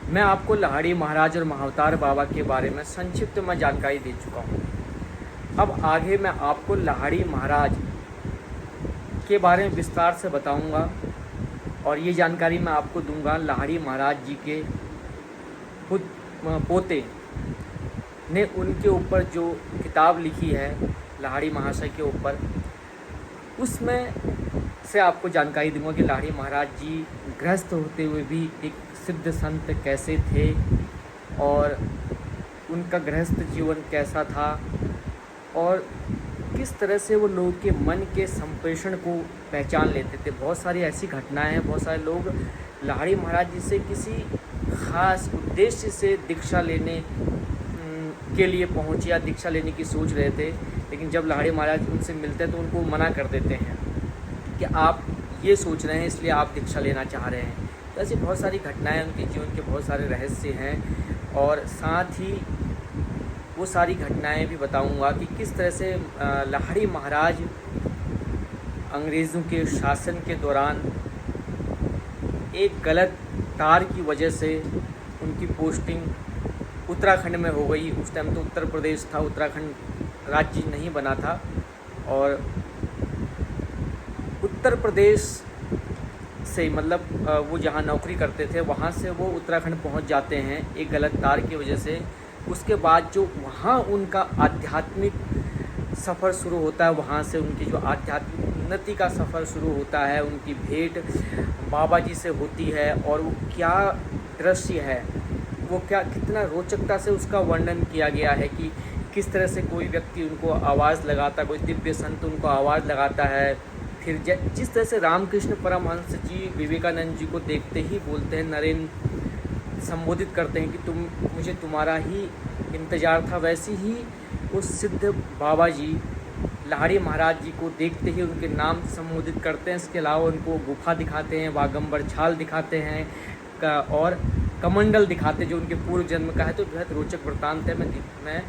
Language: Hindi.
मैं आपको लाहड़ी महाराज और महाअवतार बाबा के बारे में संक्षिप्त में जानकारी दे चुका हूँ। अब आगे मैं आपको लाहड़ी महाराज के बारे में विस्तार से बताऊंगा और ये जानकारी मैं आपको दूंगा लाहड़ी महाराज जी के पोते ने उनके ऊपर जो किताब लिखी है लाहड़ी महाशय के ऊपर, उसमें से आपको जानकारी दूंगा कि लाहड़ी महाराज जी गृहस्थ होते हुए भी एक सिद्ध संत कैसे थे और उनका गृहस्थ जीवन कैसा था और किस तरह से वो लोगों के मन के संप्रेषण को पहचान लेते थे। बहुत सारी ऐसी घटनाएं हैं, बहुत सारे लोग लाहड़ी महाराज जी से किसी ख़ास उद्देश्य से दीक्षा लेने के लिए पहुँचे या दीक्षा लेने की सोच रहे थे, लेकिन जब लाहड़ी महाराज उनसे मिलते हैं तो उनको मना कर देते हैं कि आप ये सोच रहे हैं इसलिए आप दीक्षा लेना चाह रहे हैं। तो ऐसी बहुत सारी घटनाएं, उनके जीवन के बहुत सारे रहस्य हैं और साथ ही वो सारी घटनाएं भी बताऊंगा कि किस तरह से लाहड़ी महाराज अंग्रेज़ों के शासन के दौरान एक गलत तार की वजह से उनकी पोस्टिंग उत्तराखंड में हो गई। उस टाइम तो उत्तर प्रदेश था, उत्तराखंड राज्य नहीं बना था और उत्तर प्रदेश से मतलब वो जहाँ नौकरी करते थे वहाँ से वो उत्तराखंड पहुँच जाते हैं एक गलत तार की वजह से। उसके बाद जो वहाँ उनका आध्यात्मिक सफ़र शुरू होता है, वहाँ से उनकी जो आध्यात्मिक उन्नति का सफ़र शुरू होता है, उनकी भेंट बाबा जी से होती है और वो क्या दृश्य है, वो क्या कितना रोचकता से उसका वर्णन किया गया है कि किस तरह से कोई व्यक्ति उनको आवाज़ लगाता, कोई दिव्य संत उनको आवाज़ लगाता है। फिर जिस तरह से रामकृष्ण परमहंस जी विवेकानंद जी को देखते ही बोलते हैं, नरेंद्र संबोधित करते हैं कि तुम मुझे तुम्हारा ही इंतज़ार था, वैसे ही उस सिद्ध बाबा जी लाहड़ी महाराज जी को देखते ही उनके नाम संबोधित करते हैं। इसके अलावा उनको गुफा दिखाते हैं, वागम्बर छाल दिखाते हैं और कमंडल दिखाते हैं जो उनके पूर्व जन्म का है। तो बेहद रोचक वृत्तांत है। मैं